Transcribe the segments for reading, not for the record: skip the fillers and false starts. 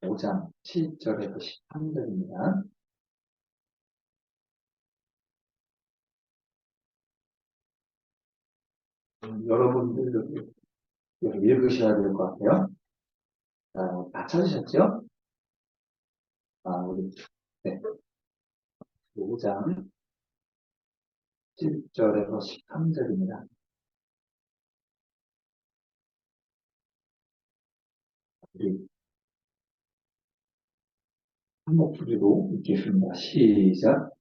5장 7절에서 13절입니다. 여러분들 읽으셔야 될 것 같아요. 다 찾으셨죠? 우리 네, 5장 7절에서 13절입니다. 우리 한 목소리로 읽겠습니다. 시작.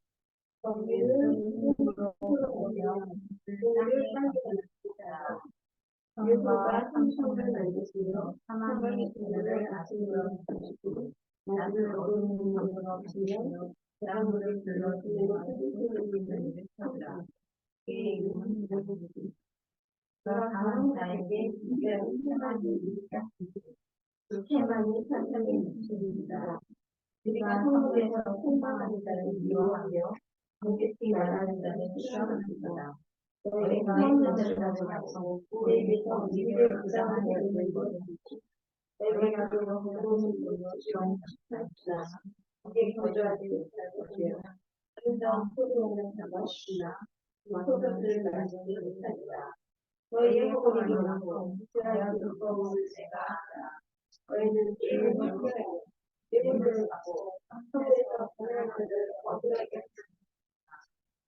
성과 삼성을 만드시며 사망의 그늘을 아침으로 주시고 낮을 어두운 영혼 없이며 바람을 불러 그리고 햇빛을 비추라. 그의 이름은 누구지? 그러한 자에게 특별히 하나님이 있으시고 주체만이 천천히 주십니다. 우리가 성부에서 생방하는 자를 미워하며 공격히 말하는 자를 싫어합니다. 너희가 있는 자를 가지고 우리에게서 우리를 부정하여 있는 것을 너희가 그로 모든 물로 지원합시다. 거기에 거주하지 못할 것이요 아름다운 포도원을 잡았으나 포도들을 마시지 못하리라. 너희의 허공이 많고 그러한 두꺼운 새가 하라. 너희는 길을 피하여 이름을 가고 성에서 불행한들 얻으라게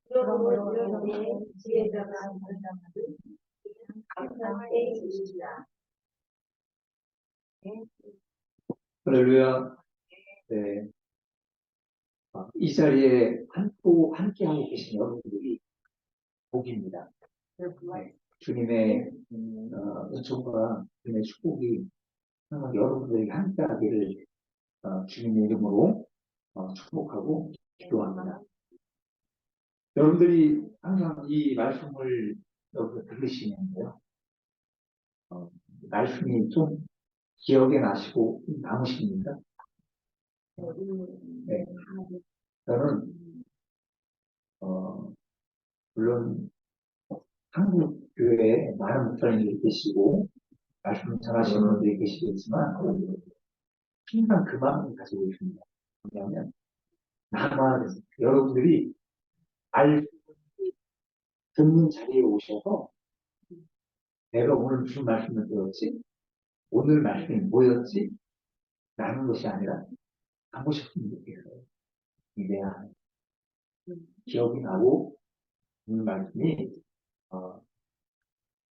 그러므로 여러분의 지혜자가 결단하듯 감사하게 주시라. 할렐루야. 네, 이 자리에 함께하고 계신 여러분들이 복입니다. 네, 주님의 은총과 주님의 축복이 항상 여러분들에게 함께하기를 주님의 이름으로 축복하고 기도합니다. 여러분들이 항상 이 말씀을 여러분 들으시면서요, 말씀이 좀 기억에 나시고 남으십니까? 네. 저는 물론 한국 교회에 많은 목사님들이 계시고 말씀 전하시는 분들이 계시겠지만 항상 그 마음을 가지고 있습니다. 왜냐하면 나만 여러분들이 듣는 자리에 오셔서 내가 오늘 무슨 말씀을 들었지? 오늘 말씀이 뭐였지? 라는 것이 아니라 한 번씩은 느껴요. 내가 기억이 나고 오늘 말씀이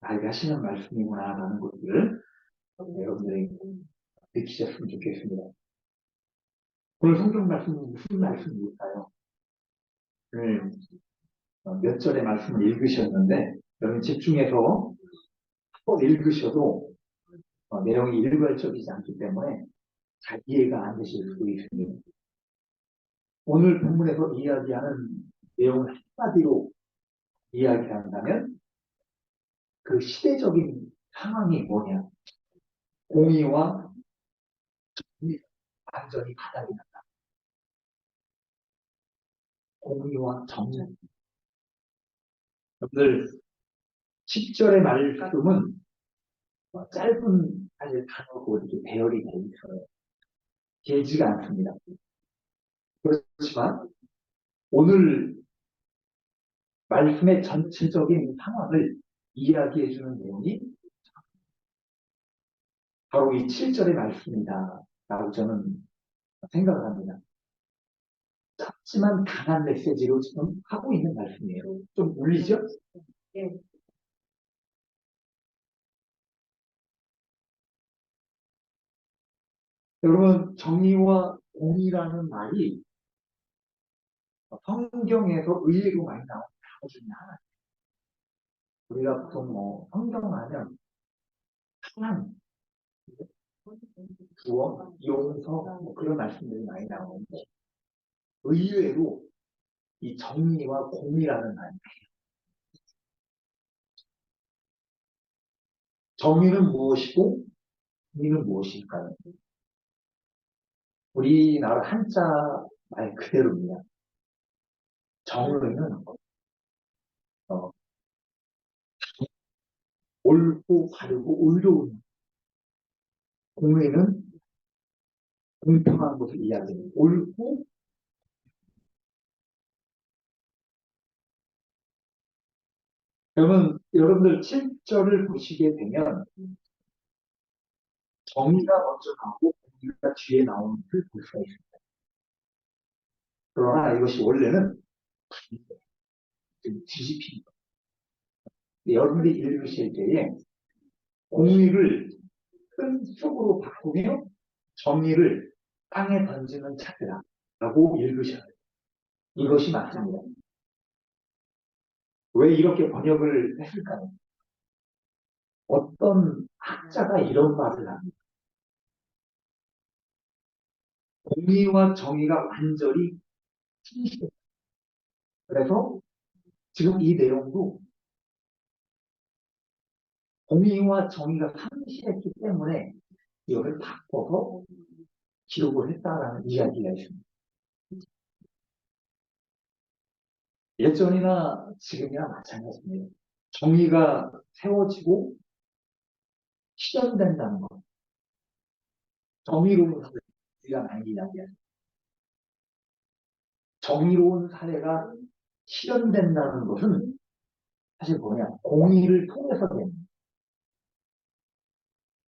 나에게 하시는 말씀이구나 라는 것들을 여러분들이 느끼셨으면 좋겠습니다. 오늘 성경 말씀은 무슨 말씀일까요? 오늘 몇 절의 말씀을 읽으셨는데 여러분 집중해서 한번 읽으셔도 내용이 일괄적이지 않기 때문에 잘 이해가 안 되실 수도 있습니다. 오늘 본문에서 이야기하는 내용을 한마디로 이야기한다면 그 시대적인 상황이 뭐냐? 공의와 정의 완전히 바닥이 났다. 공의와 정의. 여러분들 10절의 말씀은 짧은 사실 단어고 이렇게 배열이 되어 있어요. 길지가 않습니다. 그렇지만 오늘 말씀의 전체적인 상황을 이야기해주는 내용이 바로 이 7절의 말씀이다 라고 저는 생각을 합니다. 짧지만 강한 메시지로 지금 하고 있는 말씀이에요. 좀 울리죠? 네. 여러분, 정의와 공의라는 말이 성경에서 의외로 많이 나오는 단어 중에 하나예요. 우리가 보통 성경하면 하나님, 구원, 용서 그런 말씀들이 많이 나오는데 의외로 이 정의와 공의라는 말, 정의는 무엇이고 공의는 무엇일까요? 우리나라 한자 말 그대로입니다. 정의는 옳고 바르고 의로운, 공의는 공평한 것을 이야기해요. 옳고 그러면 여러분들 7절을 보시게 되면 정의가 먼저 나오고 공의가 뒤에 나오는 것을 볼 수가 있습니다. 그러나 이것이 원래는 뒤집힌 거. 여러분들이 읽으실 때에 공의를 큰 속으로 바꾸며 정의를 땅에 던지는 자세라 라고 읽으셔야 돼요. 이것이 맞습니다. 왜 이렇게 번역을 했을까요? 어떤 학자가 이런 말을 합니다. 공의와 정의가 완전히 충실해요. 그래서 지금 이 내용도 공의와 정의가 상실했기 때문에 이걸 바꿔서 기록을 했다라는 이야기가 있습니다. 예전이나 지금이나 마찬가지입니다. 정의가 세워지고 실현된다는 것. 정의로운 사회, 우리가 많이 이야기하죠. 정의로운 사회가 실현된다는 것은 사실 뭐냐, 공의를 통해서 됩니다.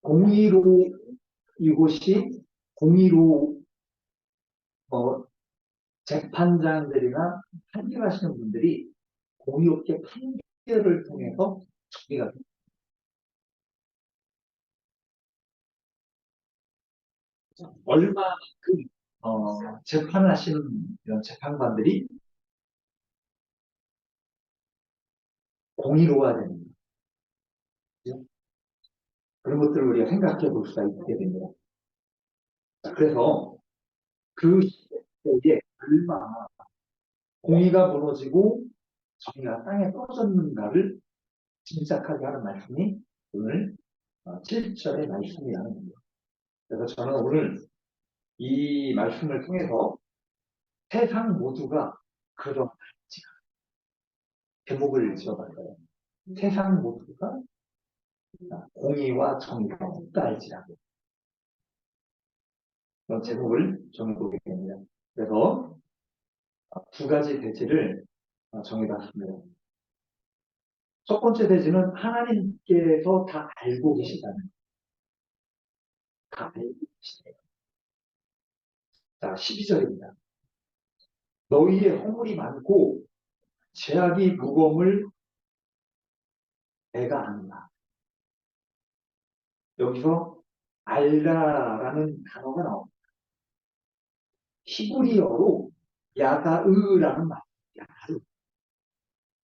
공의로 이곳이 공의로 재판장들이나 판결하시는 분들이 공의롭게 판결을 통해서 정의가 됩니다. 얼마만큼 재판을 하시는 이런 재판관들이 공의로워야 됩니다. 그죠? 그런 것들을 우리가 생각해 볼 수가 있게 됩니다. 그래서 그 시대에 얼마나 공의가 무너지고 정의가 땅에 떨어졌는가를 짐작하게 하는 말씀이 오늘 7절의 말씀이라는 겁니다. 그래서 저는 오늘 이 말씀을 통해서 세상 모두가 그런 제목을 지어봤어요. 세상 모두가 공의와 정의가 없다 할지라도 그런 제목을 정해보게 됩니다. 그래서 두 가지 대지를 정해봤습니다. 첫 번째 대지는 하나님께서 다 알고 계시다는 것. 다 알고 계시대요. 자, 12절입니다. 너희의 허물이 많고 죄악이 무거움을 내가 안다. 여기서 알다라는 단어가 나옵니다. 히브리어로 야다으라는 말. 야다으.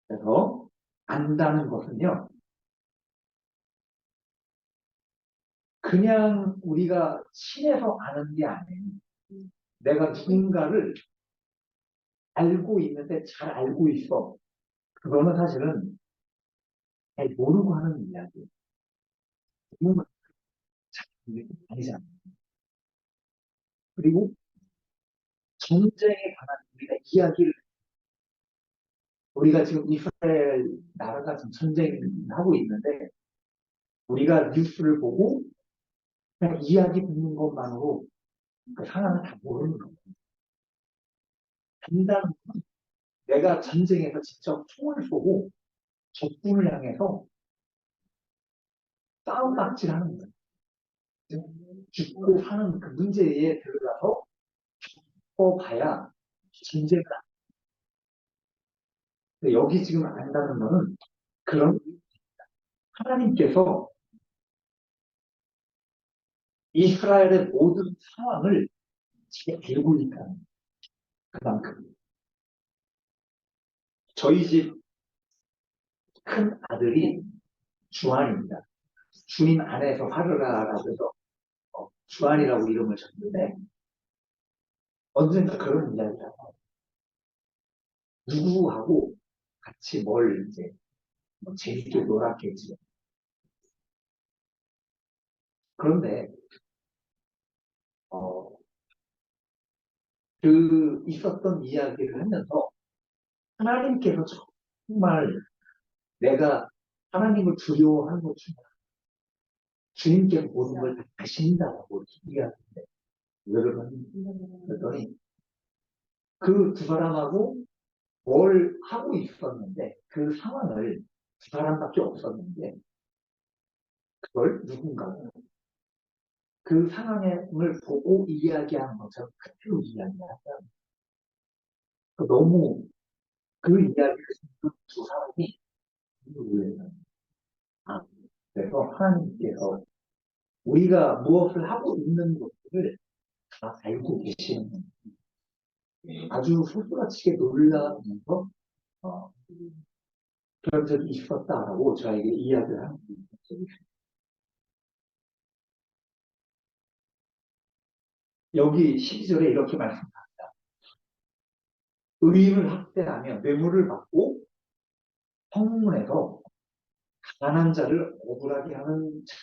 그래서 안다는 것은요. 그냥 우리가 친해서 아는 게 아니에요. 내가 누군가를 알고 있는데 잘 알고 있어. 그거는 사실은 잘 모르고 하는 이야기예요. 누군가 잘 아는 게 아니잖아요. 그리고 전쟁에 관한 우리가 지금 이스라엘 나라가 지금 전쟁하고 있는데 우리가 뉴스를 보고 그냥 이야기 듣는 것만으로 그 상황을 다 모르는 거예요. 단단 내가 전쟁에서 직접 총을 쏘고 적군을 향해서 싸움박질하는 거예요. 죽고 사는 그 문제에 들어가서 봐야 전쟁을 여기 지금 안다는 거는 그런 하나님께서 이스라엘의 모든 상황을 잘 알고 있다는 그만큼 저희 집 큰 아들이 주한입니다. 주님 안에서 살으라라고 해서 주한이라고 이름을 줬는데 언젠가 그런 이야기를 하고 누구하고 같이 뭘 이제 재밌게 놀았겠지. 그런데 그 있었던 이야기를 하면서 하나님께서 정말 내가 하나님을 두려워하는 것 중에 주님께서 모든 걸 다 아신다라고 이야기하는데 왜 그러니? 그랬더니 그 두 사람하고 뭘 하고 있었는데 그 상황을 두 사람밖에 없었는데 그걸 누군가가 그 상황을 보고 이야기하는 것처럼 그대로 이야기한다. 너무 그 이야기를 듣는 두 사람이 놀래요. 아, 그래서 하나님께서 우리가 무엇을 하고 있는 것들을 다 알고 계시는 아주 소스라치게 놀라면서 어, 그런 적이 있었다라고 저에게 이야기를 하는 적이 있어요. 여기 12절에 이렇게 말씀합니다. 의인을 학대하며 뇌물을 받고 성문에서 가난한 자를 억울하게 하는 자.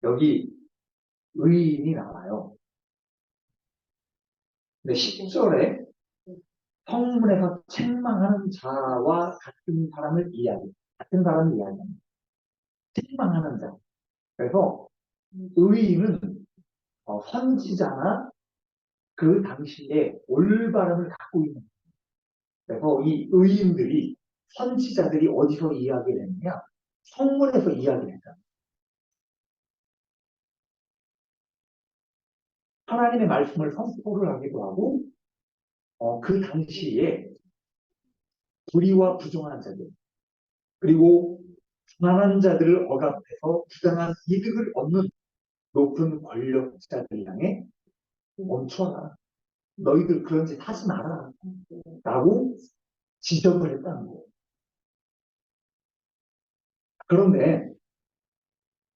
여기 의인이 나와요. 근데 10절에 성문에서 책망하는 자와 같은 사람을 같은 사람을 이야기합니다. 책망하는 자. 그래서 의인은 선지자나 그 당시에 올바름을 갖고 있는 거예요. 그래서 이 의인들이 선지자들이 어디서 이야기를 했느냐? 성문에서 이야기를 했다. 하나님의 말씀을 선포를 하기도 하고 그 당시에 불의와 부정한 자들 그리고 가난한 자들을 억압해서 부당한 이득을 얻는 높은 권력자들 향해 멈춰라. 너희들 그런 짓 하지 마라. 라고 지적을 했다는 거예요. 그런데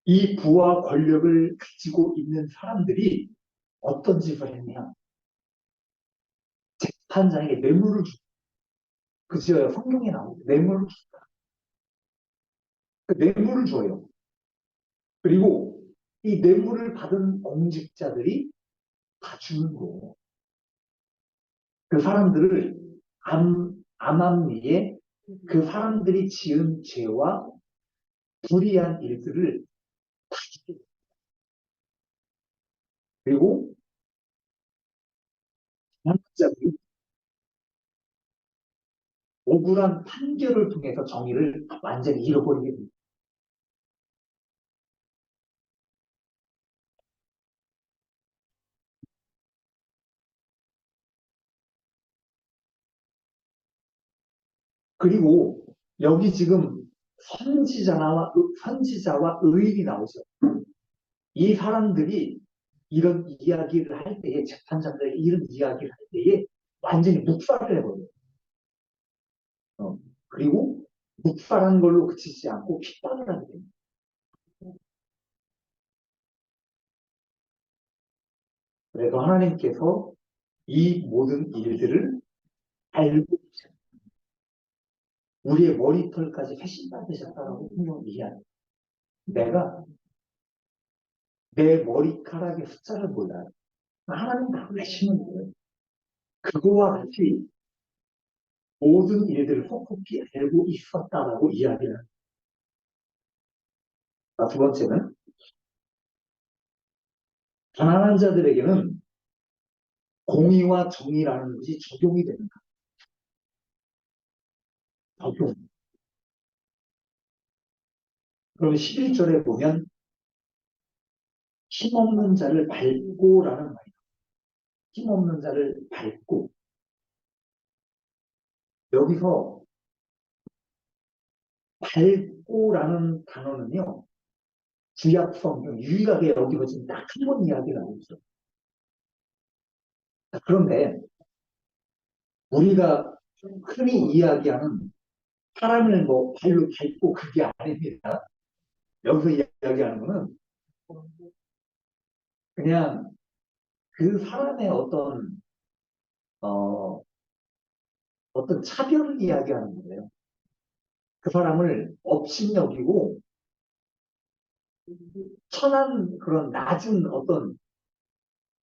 이 부와 권력을 가지고 있는 사람들이 어떤 짓을 했냐. 재판장에게 뇌물을 주 그죠? 성경에 나오고 뇌물을 줬다. 그 뇌물을 줘요. 그리고 이 뇌물을 받은 공직자들이 다 주는 거예요. 그 사람들을 암암리에 그 사람들이 지은 죄와 불의한 일들을 다 주게 돼요. 그리고 공직자들이 억울한 판결을 통해서 정의를 완전히 잃어버리게 됩니다. 그리고 여기 지금 선지자와 의인이 나오죠. 이 사람들이 이런 이야기를 할 때에 재판장들이 이런 이야기를 할 때에 완전히 묵살을 해버려요. 그리고 묵살한 걸로 그치지 않고 핍박을 하게 됩니다. 그래서 하나님께서 이 모든 일들을 알고 우리의 머리털까지 회신받으셨다라고 성경을 이해합니다. 내가 내 머리카락의 숫자를 몰라요. 하나님 다 아시는 거예요. 그거와 같이 모든 일들을 속속히 알고 있었다라고 이야기를 합니다. 두 번째는 가난한 자들에게는 공의와 정의라는 것이 적용이 됩니다. 적용. 그럼 11절에 보면 힘없는 자를 밟고라는 말이에요. 힘없는 자를 밟고. 여기서 밟고라는 단어는요. 구약성경 유일하게 여기서 지금 딱 한 번 이야기를 하고 있어요. 그런데 우리가 흔히 이야기하는 사람을 뭐 발로 밟고 그게 아닙니다. 여기서 이야기하는 거는 그냥 그 사람의 어, 어떤 차별을 이야기하는 거예요. 그 사람을 업신여기고 천한 그런 낮은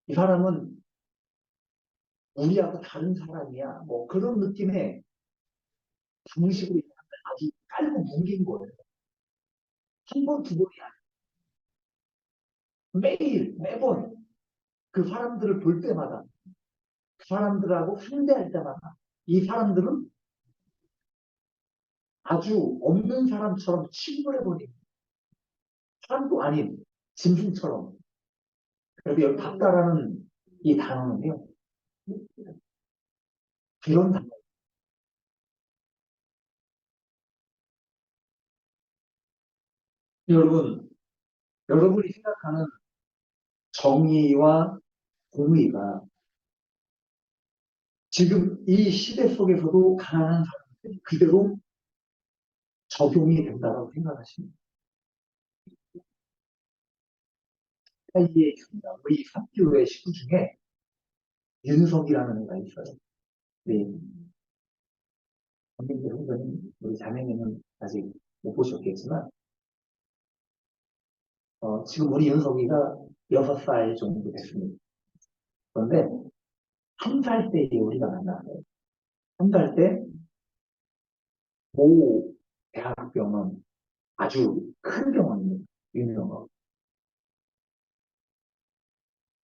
이 사람은 우리하고 다른 사람이야. 뭐 그런 느낌의 방식으로 아주 깔고 뭉긴 거예요. 한 번, 두 번이 아니에요. 매번 그 사람들을 볼 때마다, 그 사람들하고 상대할 때마다 이 사람들은 아주 없는 사람처럼 취급을 해버리고 사람도 아닌 짐승처럼. 그래서 여기 답다라는 이 단어는요, 그런 단어. 여러분이 생각하는 정의와 공의가 지금 이 시대 속에서도 가난한 사람들이 그대로 적용이 된다고 생각하십니다. 사이에 있습니다. 우리 삼교회 식구 중에 윤석이라는 애가 있어요. 네. 선생님들 후배는 우리 자매님은 아직 못 보셨겠지만 지금 우리 윤석이가 6살 정도 됐습니다. 그런데 1살 때에 우리가 만났어요. 1살 때 모 대학병원 아주 큰 병원입니다. 유명하고.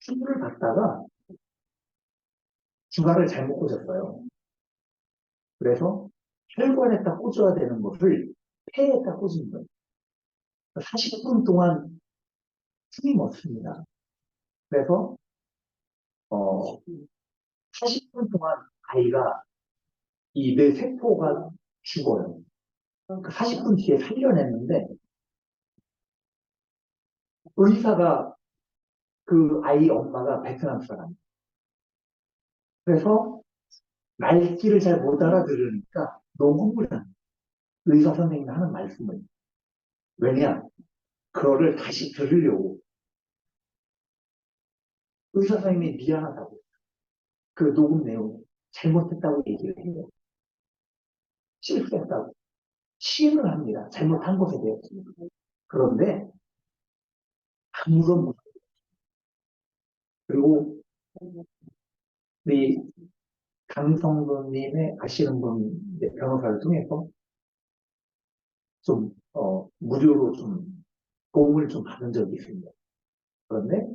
수술을 받다가 주사를 잘못 꽂았어요. 그래서 혈관에다 꽂아야 되는 것을 폐에다 꽂은 거예요. 40분 동안 숨이 멎습니다. 그래서 40분 동안 아이가 이 뇌 세포가 죽어요. 그 40분 뒤에 살려냈는데 의사가 그 아이 엄마가 베트남 사람. 그래서 말귀를 잘 못 알아들으니까 녹음을 한 의사 선생님이 하는 말씀을. 왜냐? 그거를 다시 들으려고 의사 선생님이 미안하다고 그 녹음 내용 잘못했다고 얘기를 해요. 실수했다고. 시인을 합니다. 잘못한 것에 대해서. 그런데 아무런 못. 그리고 우리 강성도님의 아시는 분 변호사를 통해서 좀 무료로 좀 도움을 좀 받은 적이 있습니다. 그런데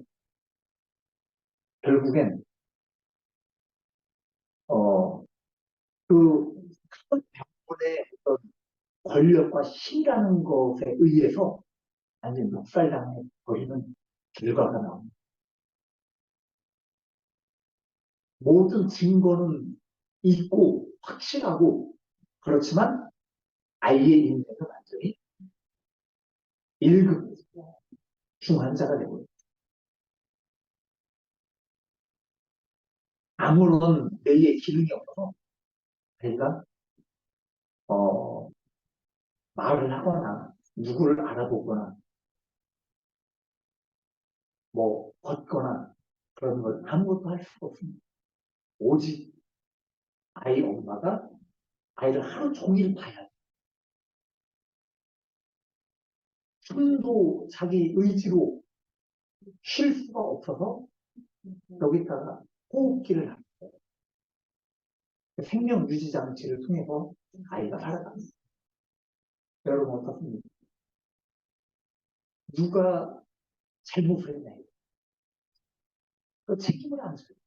결국엔 그 큰 병원의 어떤 권력과 힘이라는 것에 의해서 완전 묵살당해 버리는 결과가 나옵니다. 모든 증거는 있고 확실하고 그렇지만 아이의 인생은 완전히 1급 중환자가 되고 아무런 뇌에 기능이 없어서 아이가 어, 말을 하거나 누구를 알아보거나 뭐 걷거나 그런 걸 아무것도 할 수가 없습니다. 오직 아이 엄마가 아이를 하루 종일 봐야 돼. 숨도 자기 의지로 쉴 수가 없어서 여기다가 호흡기를 합니다. 생명 유지 장치를 통해서 아이가 살아갑니다. 여러분 어떻습니까? 누가 잘못을 했나요? 그 책임을 안 져요.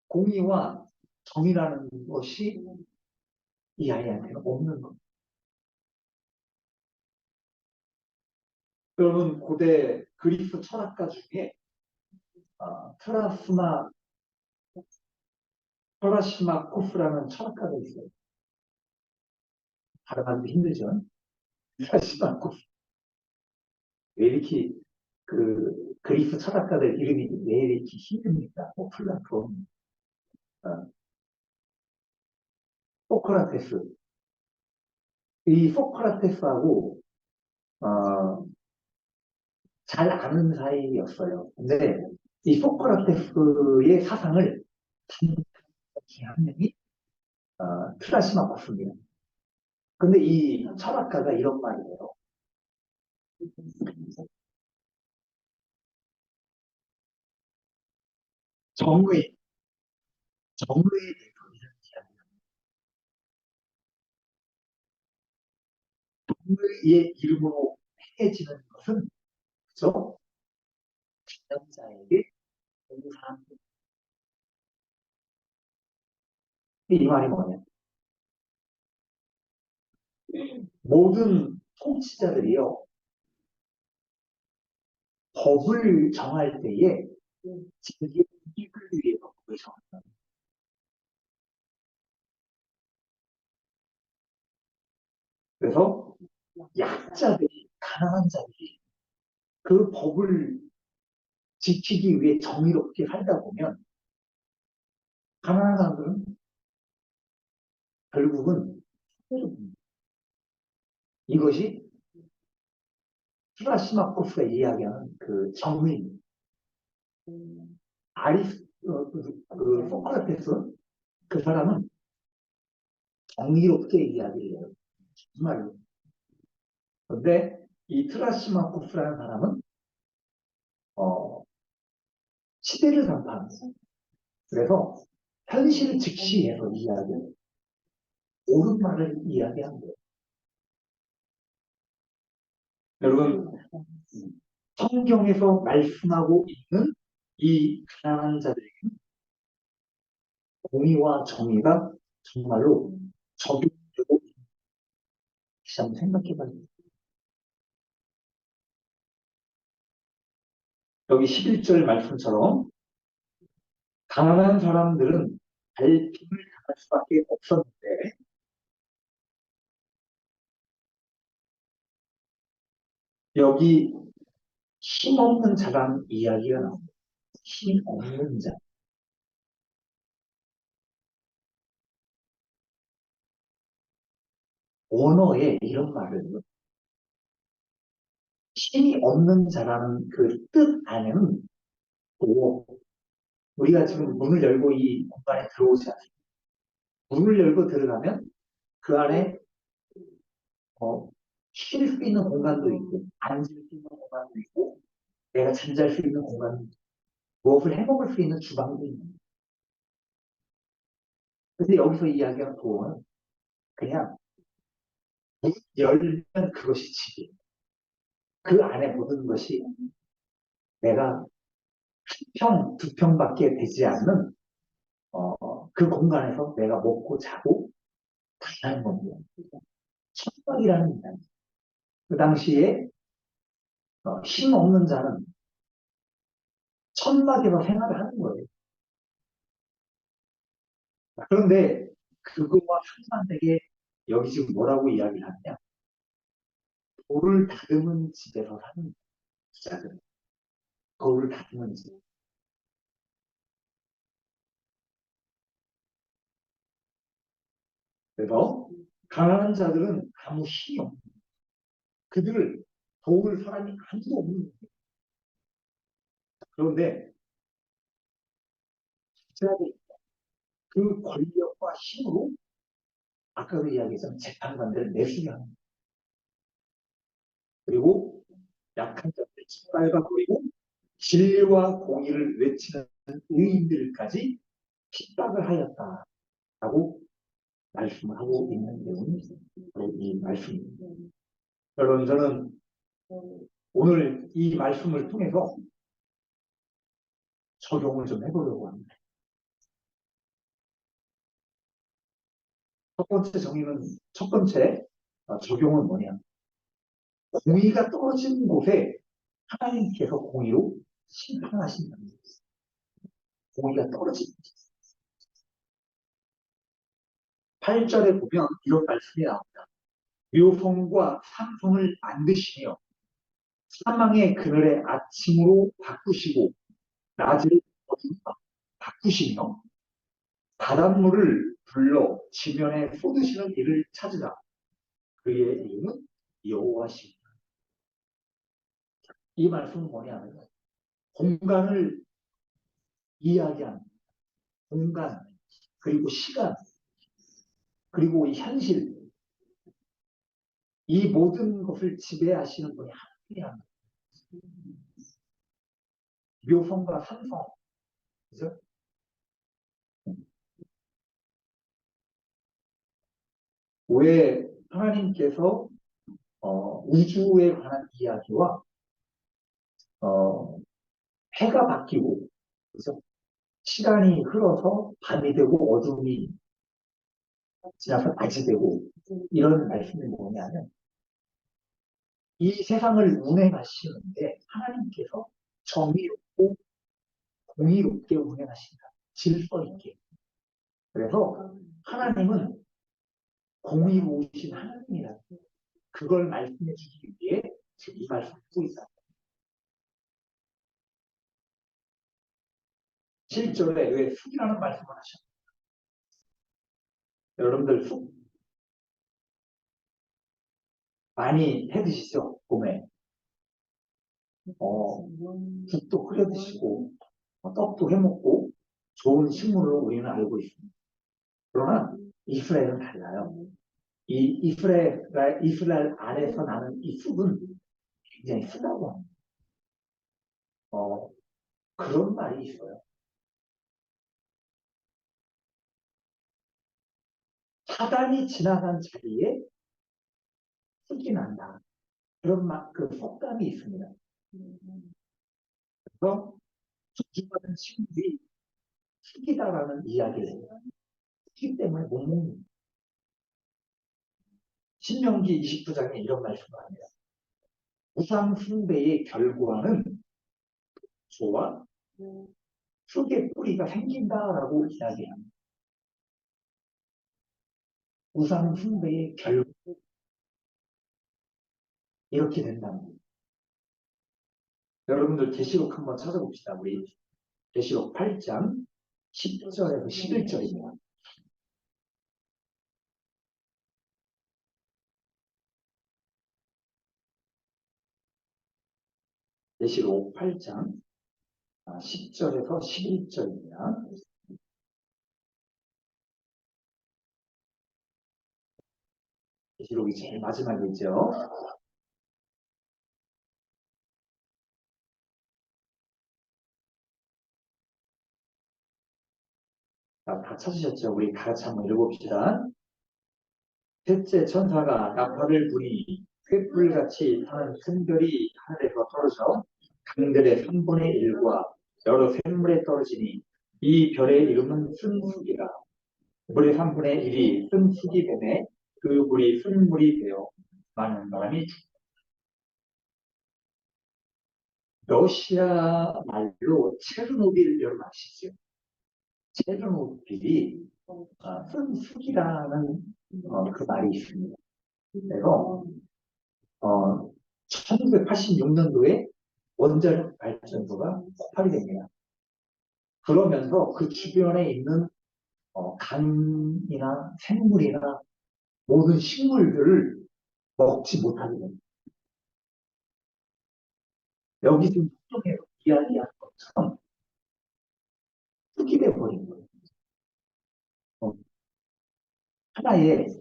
공의와 정의라는 것이 이 아이한테는 없는 겁니다. 여러분 고대 그리스 철학가 중에 트라스마 터라시마코스라는 철학가가 있어요. 발음하기 힘들죠. 트라시마코스. 왜 이렇게 그 그리스 철학가들 이름이 왜 이렇게 힘듭니까? 플라톤, 어, 소크라테스. 이 소크라테스하고 어, 잘 아는 사이였어요. 근데 이 소크라테스의 사상을 단지 한 명이 트라시마코스입니다. 근데 이 철학가가 이런 말이에요. 정의, 정의에 대해서 이런 이야기. 정의의 이름으로 행해지는 것은 그래서 자연자에게 모든 사람들이 이 말이 뭐냐? 모든 통치자들이요 법을 정할 때에 자기의 이익을 위해서 법을 정한다. 그래서 약자들이 가난한 자들이 그 법을 지키기 위해 정의롭게 살다 보면 가난한 사람들은 결국은 이것이 트라시마코스가 이야기하는 그 정의 소크라테스 그 사람은 정의롭게 이야기를 해요. 정말로. 그런데 이 트라시마코스라는 사람은 어, 시대를 간파합니다. 그래서 현실을 직시해서 이야기해요. 옳은 말을 이야기한 거예요. 여러분 성경에서 말씀하고 있는 이 가난한 자들에게 공의와 정의가 정말로 적용되고 다시 한번 생각해봐요. 여기 11절 말씀처럼 가난한 사람들은 갈등을 당할 수밖에 없었는데 여기 힘없는 자라는 이야기가 나옵니다. 힘없는 자. 원어에 이런 말을 힘이 없는 자라는 그 뜻 안에는 또 우리가 지금 문을 열고 이 공간에 들어오지 않습니까? 문을 열고 들어가면 그 안에 쉴 수 있는 공간도 있고 앉을 수 있는 공간도 있고 내가 잠잘 수 있는 공간도 있고 무엇을 해먹을 수 있는 주방도 있는. 그래서 여기서 이야기하는 도움은 그냥 문 열면 그것이 집이에요. 그 안에 모든 것이 내가 한 평, 두 평밖에 되지 않는 그 공간에서 내가 먹고 자고 다니는 겁니다. 천막이라는 이야기. 그 당시에 힘없는 자는 천막에서 생활을 하는 거예요. 그런데 그거와 상반되게 여기 지금 뭐라고 이야기를 하느냐? 돌을 다듬은 집에서 사는 자들. 돌을 다듬은 집. 그래서 가난한 자들은 아무 힘이 없는 그들을 도울 사람이 아무도 없는 거예요. 그런데 자들 그 권력과 힘으로 아까도 이야기했던 재판관들을 내수게 하는 거예요. 그리고 약한 자들을 짓밟아 버리고 진리와 공의를 외치는 의인들까지 핍박을 하였다라고 말씀을 하고 있는 내용이 바로 이 말씀입니다. 여러분 저는 오늘 이 말씀을 통해서 적용을 좀 해보려고 합니다. 첫 번째 적용은 뭐냐? 공의가 떨어진 곳에 하나님께서 공의로 심판하신다는 거예요. 공의가 떨어진 곳. 8절에 보면 이런 말씀이 나옵니다. 묘성과 삼성을 만드시며 사망의 그늘의 아침으로 바꾸시고 낮을 어둠으로 바꾸시며 바닷물을 불러 지면에 쏟으시는 이를 찾으라. 그의 이름은 여호와시니라. 이 말씀은 뭐냐면 공간을 이야기하는 공간 그리고 시간 그리고 이 현실 이 모든 것을 지배하시는 분이 하나님이야. 묘성과 삼성 그죠? 왜 하나님께서 우주에 관한 이야기와 어, 해가 바뀌고, 그죠? 시간이 흘러서 밤이 되고 어둠이 지나서 낮이 되고, 이런 말씀이 뭐냐면, 이 세상을 운행하시는데 하나님께서 정의롭고 공의롭게 운행하신다. 질서 있게. 그래서 하나님은 공의로우신 하나님이라는 그걸 말씀해 주기 위해 지금 이 말씀을 하고 있어요. 7절에 왜 숙이라는 말씀을 하셨어요? 여러분들 숙 많이 해 드시죠? 봄에. 죽도 끓여 드시고 떡도 해 먹고 좋은 식물로 우리는 알고 있습니다. 그러나 이스라엘은 달라요. 이 이스라엘 안에서 나는 이 쑥은 굉장히 쓰다고 합니다. 그런 말이 있어요. 사단이 지나간 자리에 쑥이 난다. 그런 그 속담이 있습니다. 그래서 죽어가는 식물이 쑥이다라는 이야기를 해요. 쑥이 때문에 못 먹는. 신명기 29장에 이런 말씀을 합니다. 우상 숭배의 결과는 조와 쑥의 뿌리가 생긴다라고 이야기합니다. 우상 숭배의 결과 이렇게 된답니다. 여러분들 계시록 한번 찾아봅시다. 우리 계시록 8장 10절에서 11절입니다. 계시록 8장 10절에서 11절입니다. 계시록이 제일 마지막이죠. 다 찾으셨죠? 우리 다 같이 한번 읽어봅시다. 셋째 천사가 나팔을 부니 횃불같이 타는 큰 별이 하늘에서 떨어져 강들의 3분의 1과 여러 샘물에 떨어지니 이 별의 이름은 쓴쑥이라. 물의 3분의 1이 쓴쑥이 되매 그 물이 쓴물이 되어 많은 사람이 러시아 말로 체르노빌 여러분 아시죠? 체르노빌이 쓴쑥이라는 그 말이 있습니다. 그래서 1986년도에 원자력 발전소가 폭발이 됩니다. 그러면서 그 주변에 있는 강이나 생물이나 모든 식물들을 먹지 못하게 됩니다. 여기 지금 속정에 이야기한 것처럼 흙이 돼버린 거예요. 하나의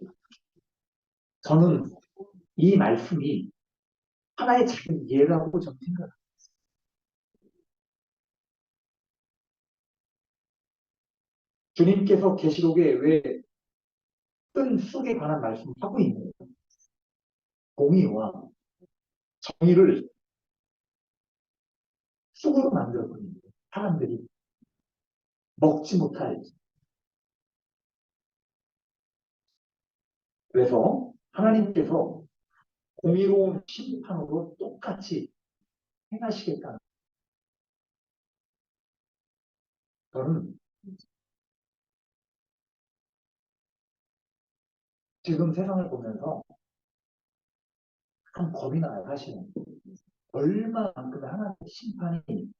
저는 이 말씀이 하나의 작은 예라고 저는 생각합니다. 주님께서 계시록에 왜 뜬 쑥에 관한 말씀을 하고 있는 거예요. 공의와 정의를 쑥으로 만들어버린 거예요. 사람들이 먹지 못할. 그래서 하나님께서 공의로운 심판으로 똑같이 행하시겠다는 저는 지금 세상을 보면서 참 겁이 나요, 사실은. 얼마만큼 하나님의 심판이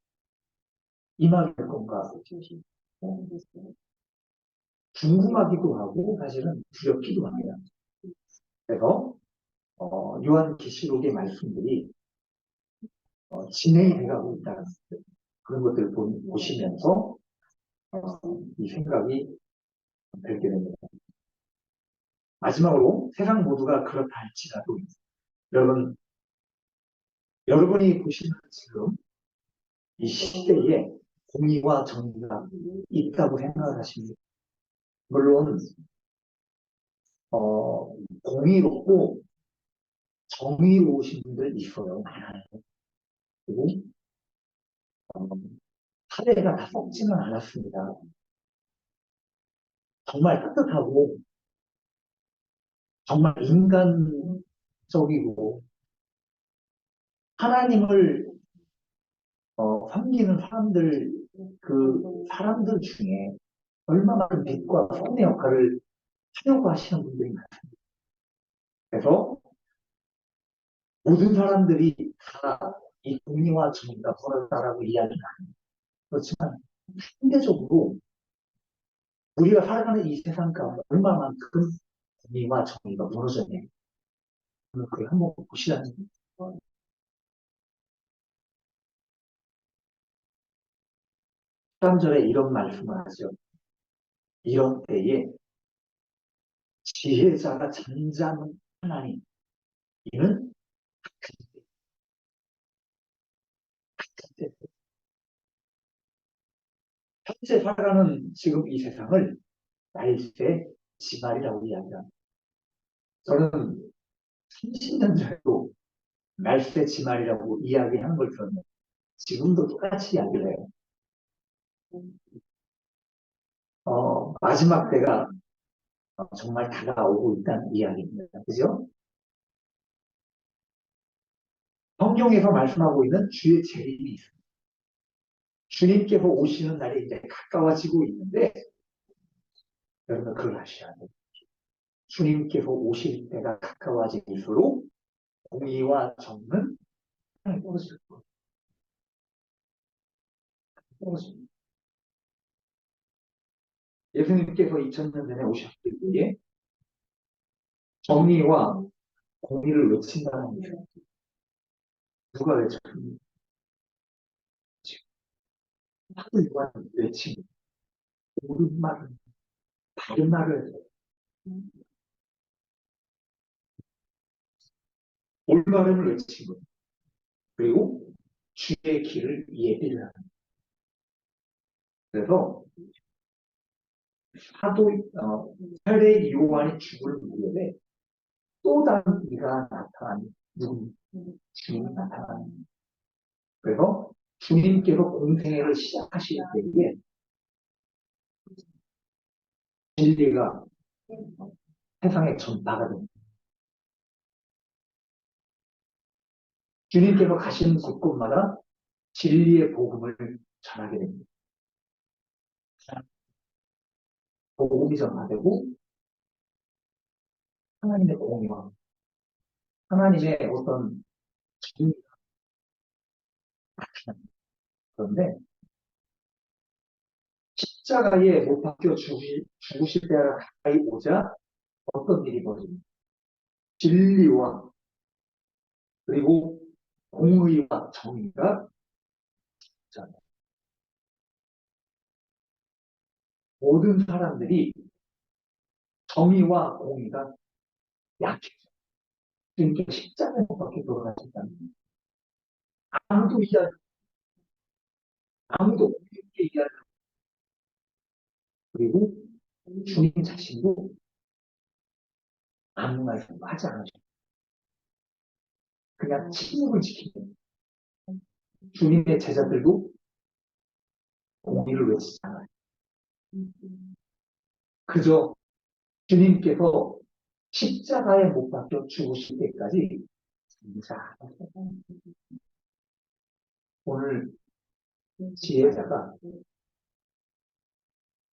임하게 될 건가 궁금하기도 하고 사실은 두렵기도 합니다. 그래서 요한계시록의 말씀들이 진행이 돼가고 있다는 그런 것들을 보시면서 이 생각이 들게 됩니다. 마지막으로 세상 모두가 그렇다 할지라도 여러분이 보시는 지금 이 시대에 공의와 정의가 있다고 생각을 하십니다. 물론 공의롭고 정의로우신 분들 있어요. 많아요. 그리고 어, 사대가 다 썩지는 않았습니다. 정말 따뜻하고 정말 인간적이고 하나님을 섬기는 사람들 그 사람들 중에 얼마나 그 빛과 성의 역할을 하려고 하시는 분들이 많습니다. 그래서 모든 사람들이 다 이 공의와 정의가 벌어졌다라고 이야기는 합니다. 그렇지만 상대적으로 우리가 살아가는 이 세상 가운데 얼마만큼 공의와 정의가 무너졌냐. 그걸 한번 보시라는 13절에 이런 말씀을 하죠. 이런 때에 지혜자가 잠잠한 하나님, 이는 현재 살아가는 지금 이 세상을 날새 지말이라고 이야기합니다. 저는 30년 전에도 날새 지말이라고 이야기하는 걸 들었는데 지금도 똑같이 이야기를 해요. 마지막 때가 정말 다가오고 있다는 이야기입니다. 그죠? 성경에서 말씀하고 있는 주의 재림이 있습니다. 주님께서 오시는 날이 이제 가까워지고 있는데 여러분 그걸 아셔야 돼요. 주님께서 오실 때가 가까워질수록 공의와 정은 떨어질 거예요. 떨어집니다. 예수님께서 2000년 전에 오셨을 때에 정의와 공의를 외친다는 거예요. 누가 외쳤습니까? 하늘과 외치고 옳은 말은 바른 말을 해서 올바름을 외치고 그리고 주의 길을 예비를 하는. 그래서 사도 세례 요한이 죽을 무렵에 또 다른 이가 나타나는 누구 주님이 나타나는. 그래서 주님께서 공생애를 시작하실 때에 진리가 세상에 전파가 됩니다. 주님께서 가시는 곳곳마다 진리의 복음을 전하게 됩니다. 복음이 전파되고 하나님의 공의와 하나님의 어떤 진리가 나타납니다. 그런데 십자가에 못 박혀 죽으실 때가 가까이 오자 어떤 일이 벌어집니까? 진리와 그리고 공의와 정의가 모든 사람들이 정의와 공의가 약해져. 그러니까 십자가에 못 박혀 돌아가셨다는 거예요. 아무도 이해하지, 아무도 공의롭게 이해하지. 그리고 주님 자신도 아무 말씀도 하지 않으셨어요. 그냥 침묵을 지키는 주님의 제자들도 공의를 외치지 않아요. 그저 주님께서 십자가에 못 박혀 죽으실 때까지 잠잠하셨어요. 오늘 지혜자가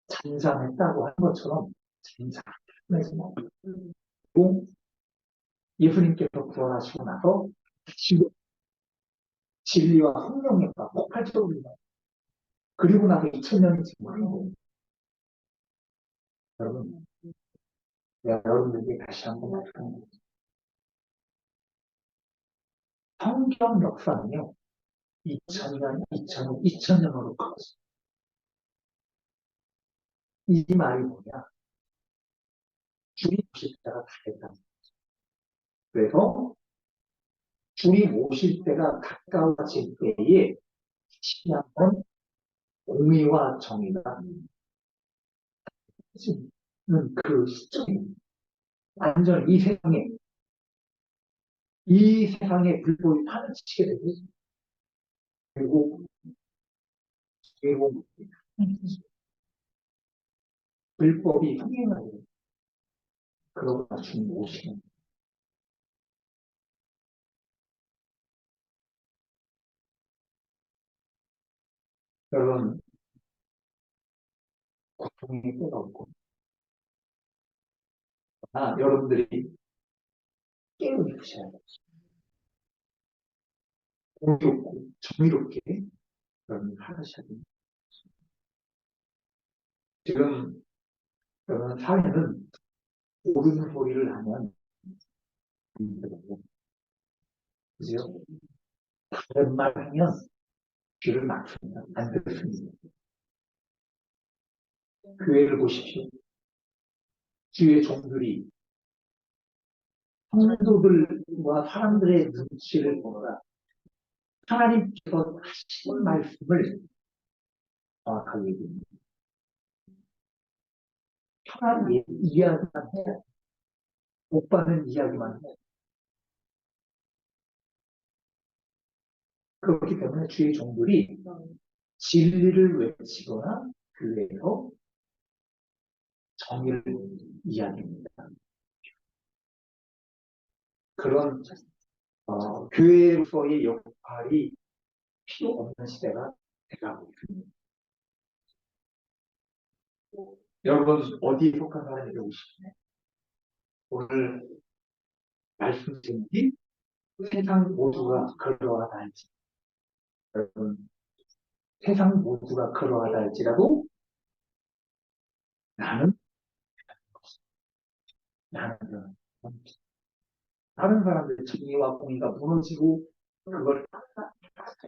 잠잠했다고 한 것처럼 잠잠해서 그리고 예수님께서 구원하시고 나서 지금 진리와 성령과 폭발적으로 그리고 나서 2000년이 지난 거예요. 여러분, 내가 여러분들에게 다시 한번 말씀드립니다. 성경 역사는요, 2000년, 2000년, 2000년으로 걸었어요. 이 말이 뭐냐? 주님 오실 때가 다 됐다. 그래서 주님 오실 때가 가까워질 때에 다시 한번 공의와 정의가 는 그 시점입니다. 완전 이 세상에 불법이 파헤치게 되고 그리고 죄고입니다. 불법이 흥행하고 그러고 맞춘 모시는 여러분 고통이 때가 없고 여러분들이 깨어있으셔야 돼요. 공의롭고 정의롭게 여러분 하셔야 됩니다. 지금 여러분 사회는 옳은 소리를 하면 힘들어요. 그죠? 다른 말 하면 귀를 막습니다. 안 듣습니다. 교회를 보십시오. 주의 종들이 성도들과 사람들의 눈치를 보느라 하나님께서 하신 말씀을 정확하게 얘기합니다. 편한 이야기만 해. 못 받는 이야기만 해. 그렇기 때문에 주의 종들이 진리를 외치거나 교회에서 정의를 이야기합니다. 그런 교회로서의 역할이 필요 없는 시대가 돼가고 있습니다. 여러분 어디에 속한 사람이 되고 싶나요? 오늘 말씀 제목이 세상 모두가 그러하다 할지 여러분 세상 모두가 그러하다 할지라도 나는 다른 사람들의 정의와 공의가 무너지고 그걸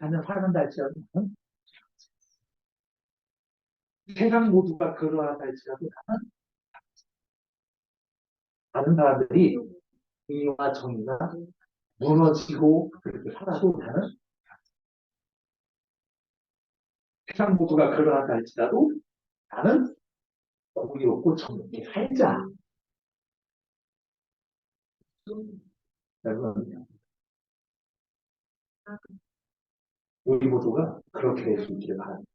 하는 살아간다 할지라도 나는 세상 모두가 그러하다 할지라도 나는 다른 사람들이 공의와 정의가 무너지고 그렇게 살아도 나는 세상 모두가 그러하다 할지라도 나는 공의롭고 정의롭게 살자. 여러분 우리 모두가 그렇게 될 수 있기를 바랍니다.